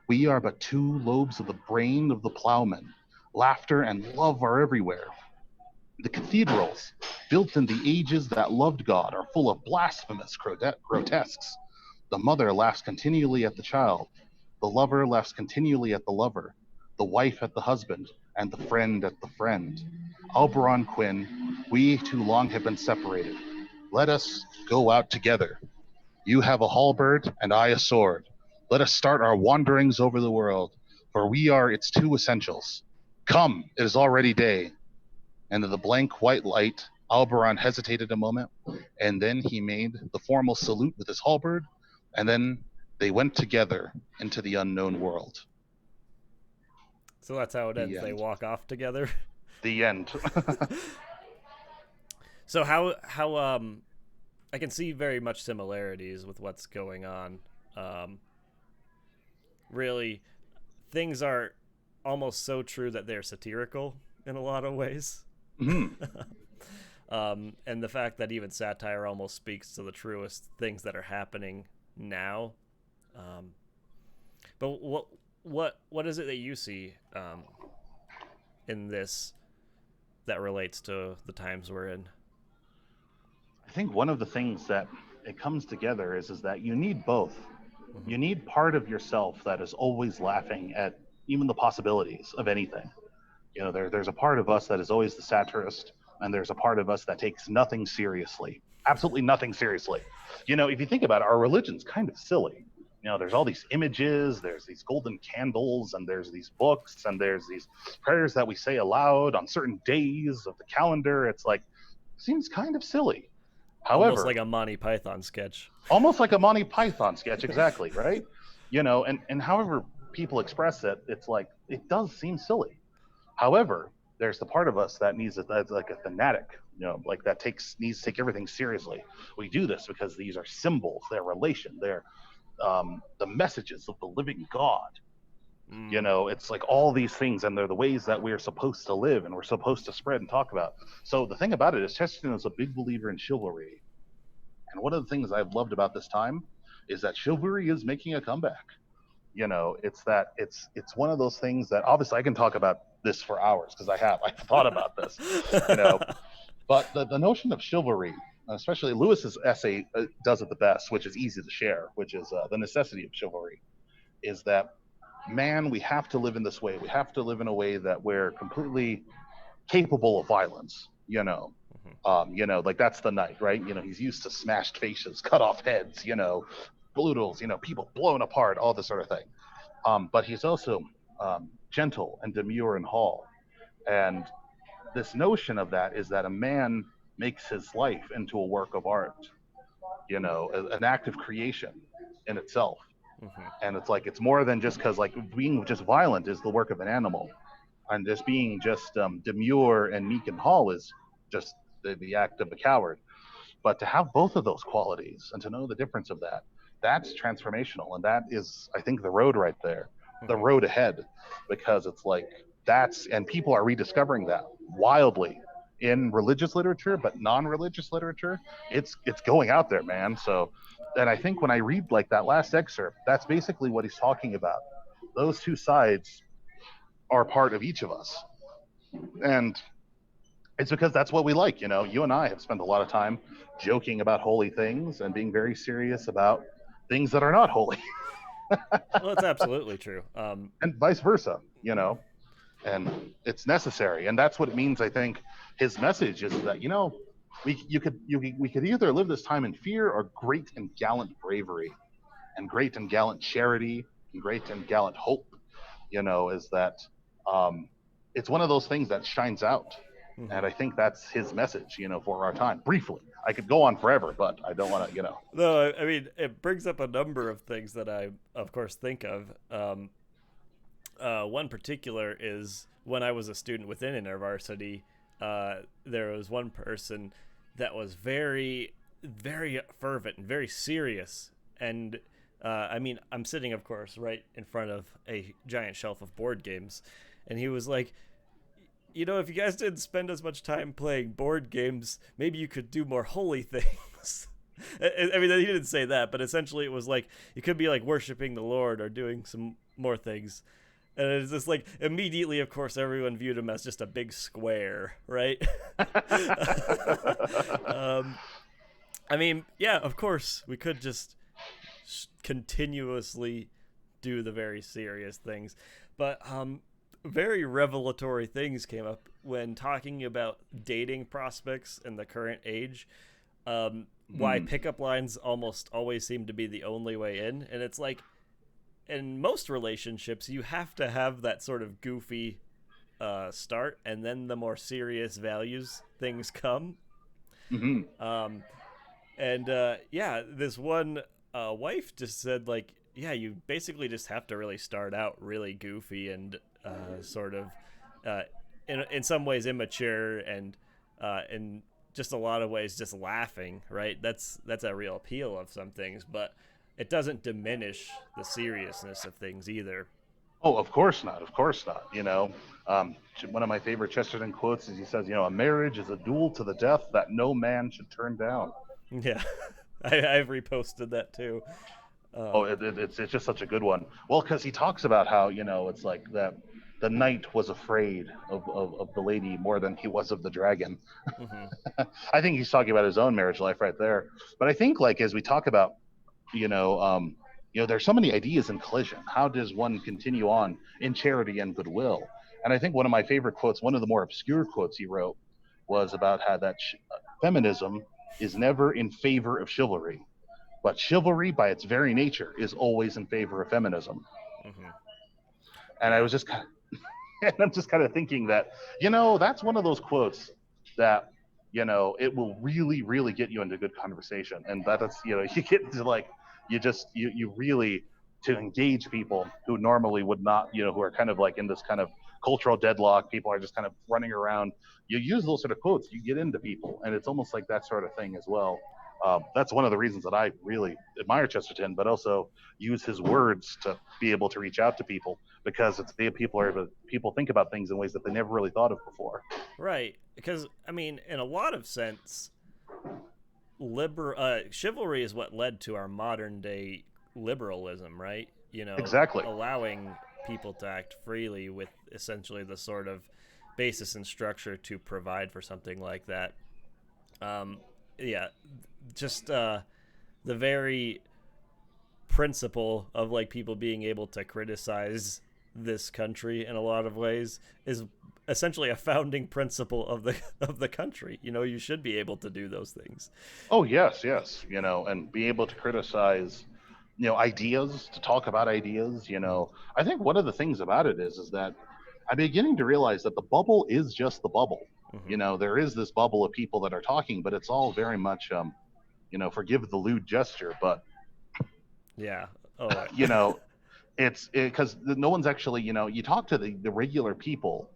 [SPEAKER 2] We are but two lobes of the brain of the plowman. Laughter and love are everywhere. The cathedrals built in the ages that loved God, are full of blasphemous grotesques. The mother laughs continually at the child. The lover laughs continually at the lover. The wife at the husband, and the friend at the friend. Oberon Quinn, we too long have been separated. Let us go out together. You have a halberd, and I a sword. Let us start our wanderings over the world, for we are its two essentials. Come, it is already day. And in the blank white light, Alberon hesitated a moment, and then he made the formal salute with his halberd, and then they went together into the unknown world.
[SPEAKER 1] So that's how it
[SPEAKER 2] The
[SPEAKER 1] ends. They
[SPEAKER 2] end.
[SPEAKER 1] walk off together.
[SPEAKER 2] The end.
[SPEAKER 1] So how I can see very much similarities with what's going on. Um, Really, things are almost so true that they're satirical in a lot of ways.
[SPEAKER 2] Mhm.
[SPEAKER 1] And the fact that even satire almost speaks to the truest things that are happening now. Um, but what is it that you see in this that relates to the times we're in?
[SPEAKER 2] I think one of the things that it comes together is that you need both.
[SPEAKER 1] Mm-hmm.
[SPEAKER 2] You need part of yourself that is always laughing at even the possibilities of anything. There's a part of us that is always the satirist, and there's a part of us that takes nothing seriously, absolutely nothing seriously. If you think about it, our religion's kind of silly. There's all these images, there's these golden candles, and there's these books, and there's these prayers that we say aloud on certain days of the calendar. It's like, seems kind of silly.
[SPEAKER 1] Almost
[SPEAKER 2] However,
[SPEAKER 1] like a Monty Python sketch.
[SPEAKER 2] almost like a Monty Python sketch, exactly, right? And however people express it, it's like, it does seem silly. However, there's the part of us that needs it, that's like a fanatic, like that needs to take everything seriously. We do this because these are symbols, they're relation, they're the messages of the living God.
[SPEAKER 1] Mm.
[SPEAKER 2] It's like all these things, and they're the ways that we're supposed to live and we're supposed to spread and talk about. So the thing about it is, Chesterton is a big believer in chivalry, and one of the things I've loved about this time is that chivalry is making a comeback. It's one of those things that obviously I can talk about this for hours because I've thought about this, you know. But the notion of chivalry, especially Lewis's essay does it the best, which is easy to share, which is the necessity of chivalry, is that man, we have to live in this way. We have to live in a way that we're completely capable of violence. Like that's the knight, right? He's used to smashed faces, cut off heads, brutals, people blown apart, all this sort of thing. But he's also gentle and demure in hall. And this notion of that is that a man makes his life into a work of art, an act of creation in itself.
[SPEAKER 1] Mm-hmm.
[SPEAKER 2] And it's like, it's more than just because, like, being just violent is the work of an animal. And just being just demure and meek in hall is just the act of a coward. But to have both of those qualities and to know the difference of that, that's transformational. And that is, I think, the road right there, the
[SPEAKER 1] Mm-hmm.
[SPEAKER 2] road ahead, because it's like and people are rediscovering that wildly in religious literature, but non-religious literature, it's going out there, man. So, and I think when I read like that last excerpt, that's basically what he's talking about. Those two sides are part of each of us. And it's because that's what we like. You and I have spent a lot of time joking about holy things and being very serious about things that are not holy.
[SPEAKER 1] Well, it's absolutely true.
[SPEAKER 2] And vice versa, and it's necessary. And that's what it means. I think his message is that, we could either live this time in fear or great and gallant bravery and great and gallant charity and great and gallant hope, is that it's one of those things that shines out.
[SPEAKER 1] Mm-hmm.
[SPEAKER 2] And I think that's his message, for our time. Briefly, I could go on forever, but I don't want to.
[SPEAKER 1] No, I mean, it brings up a number of things that I, of course, think of. One particular is when I was a student within InterVarsity, there was one person that was very, very fervent and very serious. And I mean, I'm sitting, of course, right in front of a giant shelf of board games. And he was like, if you guys didn't spend as much time playing board games, maybe you could do more holy things. I mean, he didn't say that, but essentially it was like, you could be like worshiping the Lord or doing some more things. And it's just like immediately, of course, everyone viewed him as just a big square, right? um, I mean, yeah, of course, we could just continuously do the very serious things, but very revelatory things came up when talking about dating prospects in the current age. Why
[SPEAKER 2] Mm.
[SPEAKER 1] pickup lines almost always seem to be the only way in, and it's like in most relationships, you have to have that sort of goofy start, and then the more serious values things come.
[SPEAKER 2] Hmm.
[SPEAKER 1] Um, and yeah, this one wife just said like, yeah, you basically just have to really start out really goofy and sort of uh, in some ways immature and in just a lot of ways just laughing. Right? That's a real appeal of some things, but it doesn't diminish the seriousness of things either.
[SPEAKER 2] Oh, of course not. Of course not. One of my favorite Chesterton quotes is he says, a marriage is a duel to the death that no man should turn down.
[SPEAKER 1] Yeah, I've reposted that too.
[SPEAKER 2] Oh,
[SPEAKER 1] Um,
[SPEAKER 2] it's just such a good one. Well, because he talks about how it's like that the knight was afraid of the lady more than he was of the dragon.
[SPEAKER 1] mhm.
[SPEAKER 2] I think he's talking about his own marriage life right there. But I think like as we talk about you know there's so many ideas in collision. How does one continue on in charity and goodwill? And I think one of my favorite quotes, one of the more obscure quotes he wrote, was about how that feminism is never in favor of chivalry, but chivalry by its very nature is always in favor of feminism.
[SPEAKER 1] Mhm.
[SPEAKER 2] And I
[SPEAKER 1] Yeah.
[SPEAKER 2] was just kind of, and I'm just kind of thinking that that's one of those quotes that it will really really get you into good conversation. And that's you get into like you really to engage people who normally would not, who are kind of like in this kind of cultural deadlock. People are just kind of running around. You use those sort of quotes, you get into people, and it's almost like that sort of thing as well. That's one of the reasons that I really admire Chesterton, but also use his words to be able to reach out to people, because it's people think about things in ways that they never really thought of before.
[SPEAKER 1] Right. Because I mean, in a lot of sense, chivalry is what led to our modern day liberalism, right?
[SPEAKER 2] Exactly.
[SPEAKER 1] Allowing people to act freely with essentially the sort of basis and structure to provide for something like that. Um, yeah, just the very principle of like people being able to criticize this country in a lot of ways is essentially a founding principle of the country. You should be able to do those things.
[SPEAKER 2] Oh yes, yes. And be able to criticize, ideas, to talk about ideas. I think one of the things about it is that I'm beginning to realize that the bubble is just the bubble.
[SPEAKER 1] Mm-hmm.
[SPEAKER 2] There is this bubble of people that are talking, but it's all very much, forgive the lewd gesture, but
[SPEAKER 1] Yeah. Oh.
[SPEAKER 2] you know, it's because no one's actually, you talk to the regular people.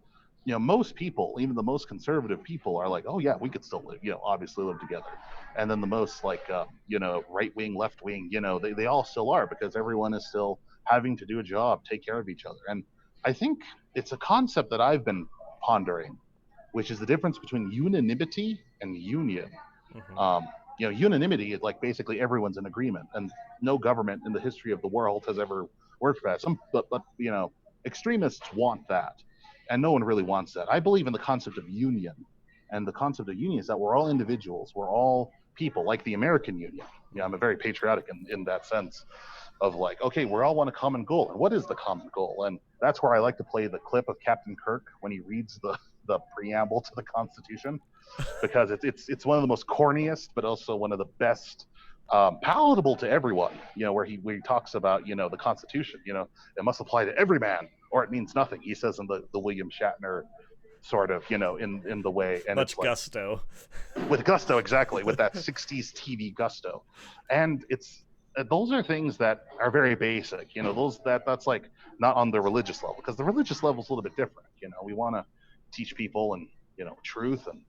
[SPEAKER 2] Most people, even the most conservative people, are like, oh yeah, we could still live, obviously live together. And then the most like right wing, left wing, they all still are, because everyone is still having to do a job, take care of each other. And I think it's a concept that I've been pondering, which is the difference between unanimity and union.
[SPEAKER 1] Mm-hmm.
[SPEAKER 2] um, Unanimity is like basically everyone's in agreement, and no government in the history of the world has ever worked for that. But extremists want that, and no one really wants that. I believe in the concept of union, and the concept of union is that we're all individuals, we're all people, like the American Union. I'm a
[SPEAKER 1] Mm-hmm.
[SPEAKER 2] very patriotic in that sense of like, okay, we all want a common goal, and what is the common goal? And that's where I like to play the clip of Captain Kirk when he reads the preamble to the Constitution, because it's one of the most corniest, but also one of the best, palatable to everyone. Where he talks about the Constitution. It must apply to every man, or it means nothing. He says in the William Shatner sort of in the way, and it's
[SPEAKER 1] Much
[SPEAKER 2] like
[SPEAKER 1] gusto.
[SPEAKER 2] with gusto, exactly, with that '60s TV gusto, and it's. Those are things that are very basic, those that's like not on the religious level, because the religious level is a little bit different. We want to teach people and truth, and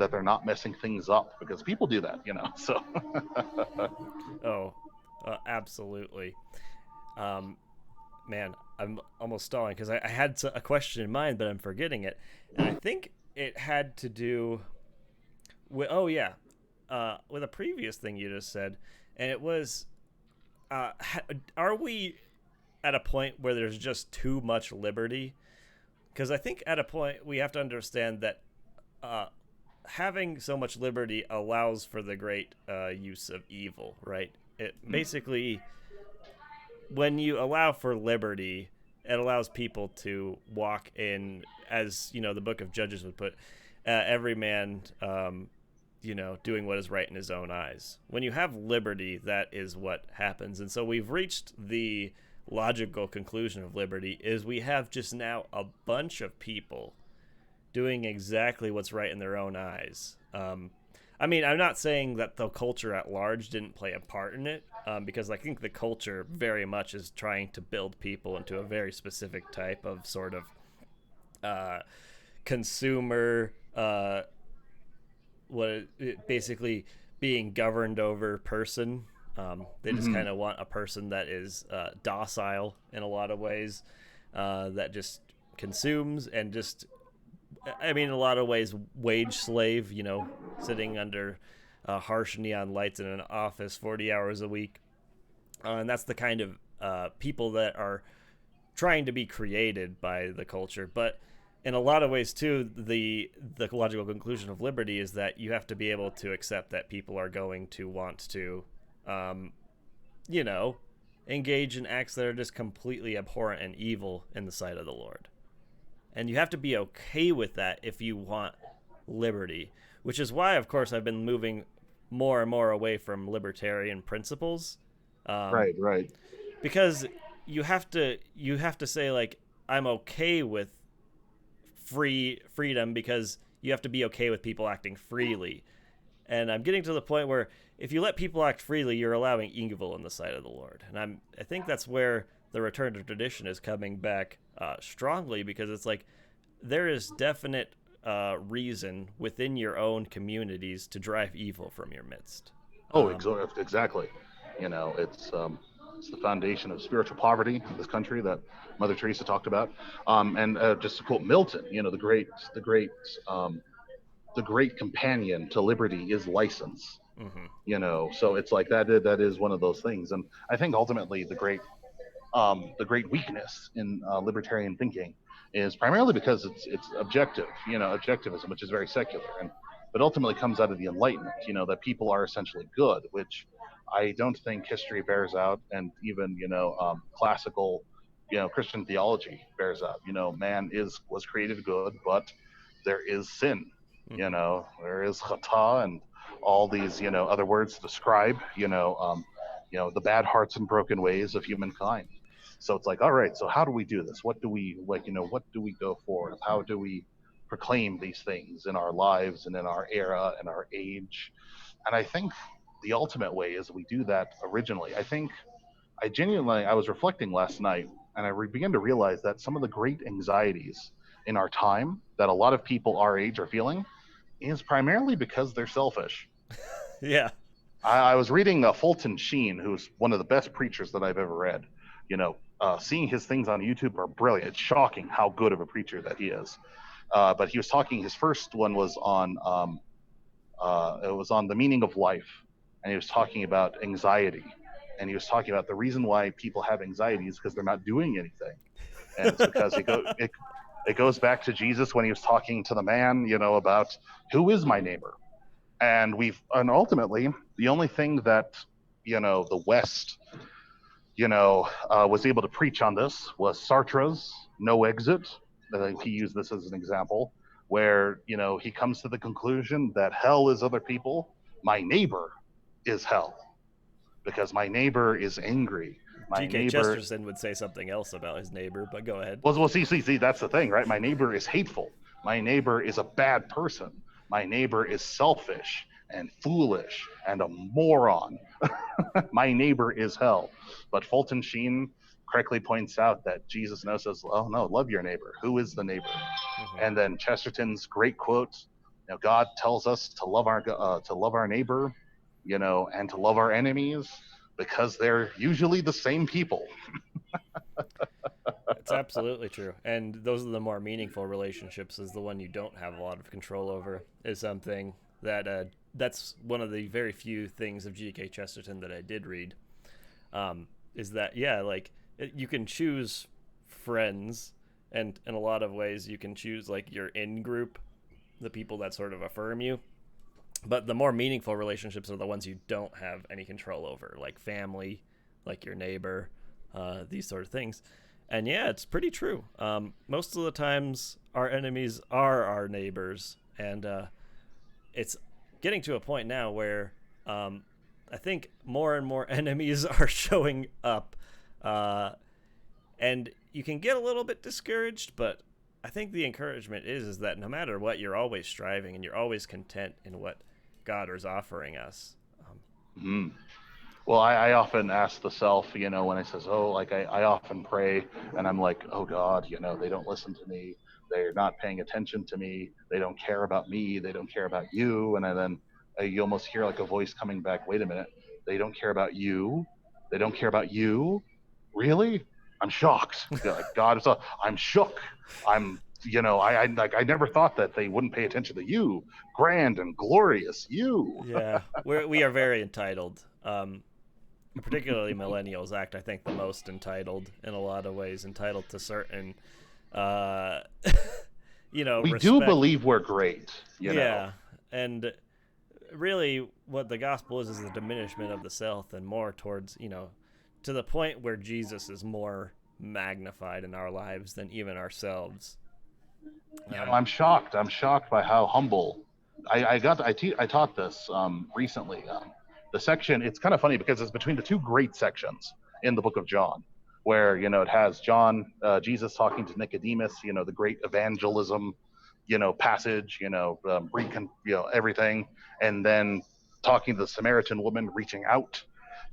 [SPEAKER 2] that they're not messing things up, because people do that. So
[SPEAKER 1] Oh, absolutely. Um, Man, I'm almost stalling because I had a question in mind, but I'm forgetting it, and I think it had to do with, oh yeah, with a previous thing you just said, and it was, are we at a point where there's just too much liberty, because I think at a point we have to understand that uh, having so much liberty allows for the great use of evil, right? It basically, when you allow for liberty, it allows people to walk in, as the Book of Judges would put, every man, doing what is right in his own eyes. When you have liberty, that is what happens, and so we've reached the logical conclusion of liberty is we have just now a bunch of people doing exactly what's right in their own eyes. I mean, I'm not saying that the culture at large didn't play a part in it, because I think the culture very much is trying to build people into a very specific type of sort of consumer, basically being governed over person. They just
[SPEAKER 2] Mm-hmm.
[SPEAKER 1] kind of want a person that is docile in a lot of ways, that just consumes and just, I mean, in a lot of ways, wage slave, sitting under harsh neon lights in an office 40 hours a week. And that's the kind of people that are trying to be created by the culture. But in a lot of ways, too, the logical conclusion of liberty is that you have to be able to accept that people are going to want to, um, you know, engage in acts that are just completely abhorrent and evil in the sight of the Lord. And you have to be okay with that if you want liberty, which is why, of course, I've been moving more and more away from libertarian principles, um,
[SPEAKER 2] Right, right.
[SPEAKER 1] because you have to say, like, I'm okay with freedom, because you have to be okay with people acting freely. And I'm getting to the point where if you let people act freely, you're allowing evil in the sight of the Lord. And I think that's where the return to tradition is coming back strongly, because it's like there is definite reason within your own communities to drive evil from your midst.
[SPEAKER 2] Oh,
[SPEAKER 1] Um,
[SPEAKER 2] exactly. It's the foundation of spiritual poverty in this country that Mother Teresa talked about. And just to quote Milton, um, the great companion to liberty is license.
[SPEAKER 1] mhm.
[SPEAKER 2] So it's like that is one of those things. And I think ultimately the great weakness in libertarian thinking is primarily because it's objective, objectivism, which is very secular, and but ultimately comes out of the Enlightenment, that people are essentially good, which I don't think history bears out, and even classical, Christian theology bears out. Man is was created good, but there is sin.
[SPEAKER 1] Mhm.
[SPEAKER 2] There is chata and all these other words to describe the bad hearts and broken ways of humankind. So it's like, all right, so how do we do this? What do we like? What do we go for? How do we proclaim these things in our lives and in our era and our age? And I think the ultimate way is we do that originally. I was reflecting last night, and began to realize that some of the great anxieties in our time that a lot of people our age are feeling is primarily because they're selfish.
[SPEAKER 1] Yeah.
[SPEAKER 2] I was reading Fulton Sheen, who's one of the best preachers that I've ever read. Seeing his things on YouTube are brilliant. It's shocking how good of a preacher that he is. But he was talking. His first one was on it was on the meaning of life, and he was talking about anxiety, and he was talking about the reason why people have anxiety is because they're not doing anything, and it's because it goes back to Jesus when he was talking to the man, about who is my neighbor, and ultimately the only thing that the West was able to preach on this was Sartre's No Exit. He used this as an example, where he comes to the conclusion that hell is other people, my neighbor is hell, because my neighbor is angry. My
[SPEAKER 1] G.K.
[SPEAKER 2] neighbor
[SPEAKER 1] Chesterton would say something else about his neighbor, but go ahead.
[SPEAKER 2] see, that's the thing, right? My neighbor is hateful. My neighbor is a bad person. My neighbor is selfish and foolish and a moron. My neighbor is hell. But Fulton Sheen correctly points out that Jesus knows says, "Oh no, love your neighbor. Who is the neighbor?"
[SPEAKER 1] Hmm.
[SPEAKER 2] And then Chesterton's great quote, God tells us to love our neighbor, and to love our enemies because they're usually the same people.
[SPEAKER 1] It's absolutely true. And those are the more meaningful relationships, is the one you don't have a lot of control over, is something that that's one of the very few things of G.K. Chesterton that I did read. Is that, yeah, like you can choose friends, and in a lot of ways you can choose like your in group, the people that sort of affirm you. But the more meaningful relationships are the ones you don't have any control over, like family, like your neighbor, these sort of things. And yeah, it's pretty true. Most of the times, our enemies are our neighbors, and it's getting to a point now where I think more and more enemies are showing up, uh, and you can get a little bit discouraged. But I think the encouragement is that no matter what, you're always striving and you're always content in what God is offering us.
[SPEAKER 2] Mm. Well, I often ask the self, when I says, oh, like I often pray and I'm like, oh God, they don't listen to me. They're not paying attention to me. They don't care about me. They don't care about you. And then you almost hear like a voice coming back, wait a minute. They don't care about you. They don't care about you. Really? I'm shocked. Like, God, I'm shook. I never thought that they wouldn't pay attention to you. Grand and glorious you.
[SPEAKER 1] Yeah, we are very entitled. Particularly millennials act, I think, the most entitled in a lot of ways, entitled to certain, uh,
[SPEAKER 2] We do
[SPEAKER 1] respect.
[SPEAKER 2] believe we're great,
[SPEAKER 1] Yeah, and really, what the gospel is the diminishment of the self, and more towards to the point where Jesus is more magnified in our lives than even ourselves.
[SPEAKER 2] I'm shocked. I'm shocked by how humble. I taught this recently. The section, it's kind of funny because it's between the two great sections in the book of John, where it has Jesus talking to Nicodemus, the great evangelism, passage, everything, and then talking to the Samaritan woman reaching out,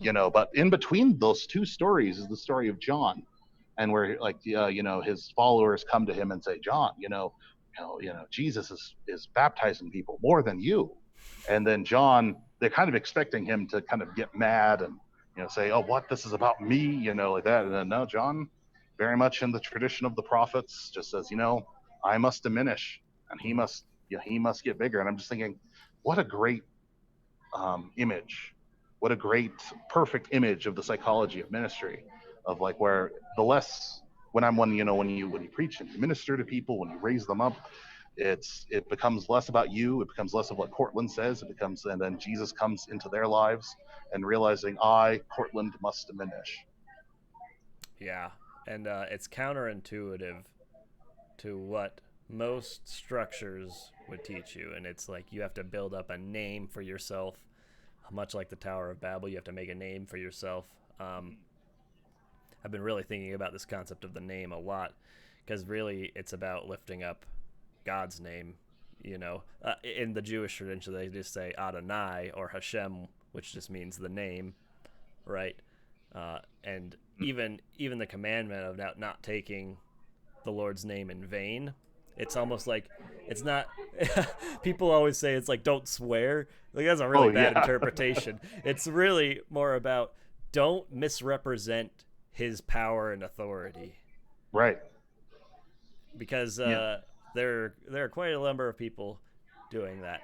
[SPEAKER 2] But in between those two stories is the story of John, and where like his followers come to him and say, John, Jesus is baptizing people more than you. And then John, they're kind of expecting him to kind of get mad and say, oh, what, this is about me, like that. And then no, John, very much in the tradition of the prophets, just says, I must diminish and he must get bigger. And I'm just thinking, what a great image, what a great perfect image of the psychology of ministry, of like where the less, when you preach and you minister to people, when you raise them up, it becomes less about you, it becomes less of what Courtland says, and then Jesus comes into their lives and realizing, Courtland, must diminish.
[SPEAKER 1] Yeah, and it's counterintuitive to what most structures would teach you, and it's like you have to build up a name for yourself, much like the Tower of Babel. You have to make a name for yourself. I've been really thinking about this concept of the name a lot, because really it's about lifting up God's name. In the Jewish tradition, they just say Adonai or Hashem, which just means the name, right? And even the commandment of not taking the Lord's name in vain. It's almost like it's not. People always say it's like don't swear. Like that's a really bad interpretation. It's really more about don't misrepresent his power and authority.
[SPEAKER 2] Right.
[SPEAKER 1] Because there are quite a number of people doing that,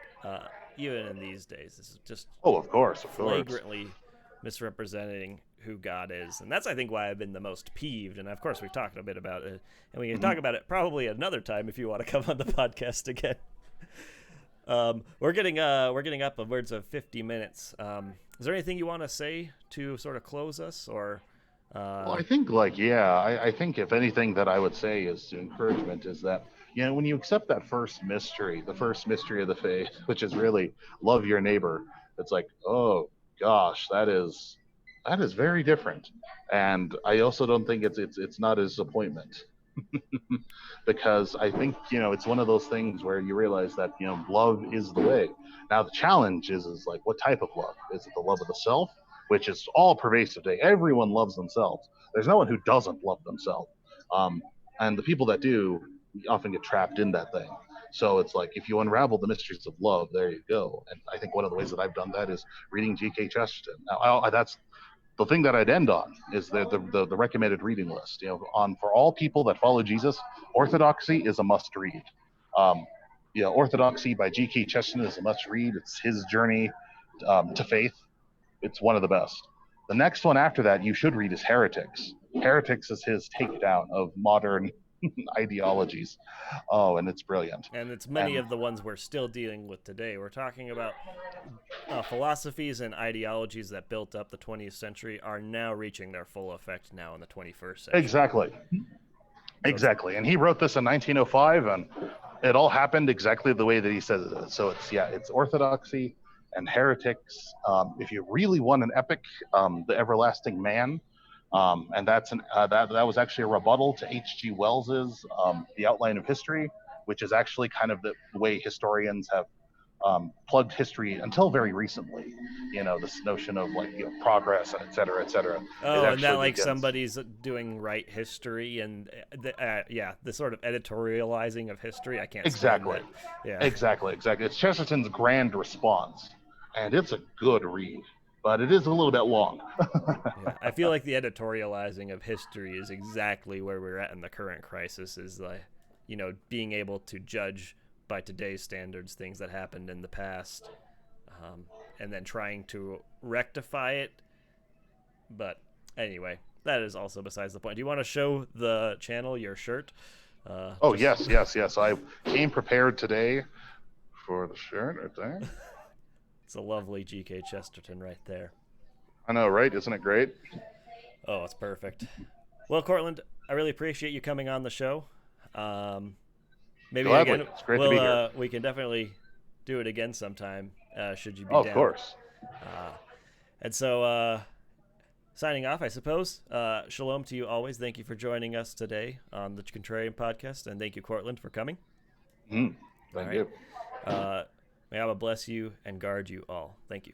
[SPEAKER 1] even in these days. This is just
[SPEAKER 2] of course,
[SPEAKER 1] flagrantly misrepresenting who God is, and that's I think why I've been the most peeved. And of course, we've talked a bit about it, and we can talk about it probably another time if you want to come on the podcast again. We're getting upwards of 50 minutes. Is there anything you want to say to sort of close us, or?
[SPEAKER 2] Well, I think I think if anything that I would say is to encouragement is that when you accept that first mystery, the first mystery of the faith, which is really love your neighbor, it's like, oh gosh, that is very different. And I also don't think it's not a disappointment. Because I think it's one of those things where you realize that love is the way. Now the challenge is like, what type of love? Is it the love of the self, which is all pervasive today? Everyone loves themselves. There's no one who doesn't love themselves, and the people that do often get trapped in that thing. So it's like, if you unravel the mysteries of love, there you go. And I think one of the ways that I've done that is reading G.K. Chesterton. Now, that's the thing that I'd end on, is the recommended reading list. On for all people that follow Jesus, Orthodoxy is a must read. Orthodoxy by G.K. Chesterton is a must read. It's his journey to faith. It's one of the best. The next one after that you should read is Heretics. Heretics is his takedown of modern ideologies. Oh, and it's brilliant.
[SPEAKER 1] And it's many
[SPEAKER 2] And
[SPEAKER 1] of the ones we're still dealing with today. We're talking about philosophies and ideologies that built up the 20th century are now reaching their full effect now in the 21st century.
[SPEAKER 2] exactly,
[SPEAKER 1] So
[SPEAKER 2] exactly. And he wrote this in 1905, and it all happened exactly the way that he says it. So it's Orthodoxy and Heretics. If you really want an epic, The Everlasting Man, and that was actually a rebuttal to H.G. Wells's The Outline of History, which is actually kind of the way historians have plugged history until very recently. This notion of progress and et cetera, et cetera. It
[SPEAKER 1] oh, and that
[SPEAKER 2] actually
[SPEAKER 1] like
[SPEAKER 2] begins.
[SPEAKER 1] somebody's doing right history and the sort of editorializing of history. I can't stand
[SPEAKER 2] Exactly.
[SPEAKER 1] that. Yeah.
[SPEAKER 2] Exactly. It's Chesterton's grand response, and it's a good read, but it is a little bit long.
[SPEAKER 1] Yeah, I feel like the editorializing of history is exactly where we're at in the current crisis. Is like, being able to judge by today's standards things that happened in the past, and then trying to rectify it. But anyway, that is also besides the point. Do you want to show the channel your shirt?
[SPEAKER 2] Oh, yes. I came prepared today for the shirt right there.
[SPEAKER 1] It's a lovely G.K. Chesterton right there.
[SPEAKER 2] I know, right? Isn't it great?
[SPEAKER 1] Oh, it's perfect. Well, Courtland, I really appreciate you coming on the show. Maybe
[SPEAKER 2] Gladly.
[SPEAKER 1] again,
[SPEAKER 2] It's great to be here.
[SPEAKER 1] we can definitely do it again sometime. Should you be
[SPEAKER 2] Oh, of
[SPEAKER 1] down?
[SPEAKER 2] course.
[SPEAKER 1] And so, signing off, I suppose. Shalom to you always. Thank you for joining us today on the Contrarian Podcast, and thank you, Courtland, for coming.
[SPEAKER 2] Thank you.
[SPEAKER 1] May Allah bless you and guard you all. Thank you.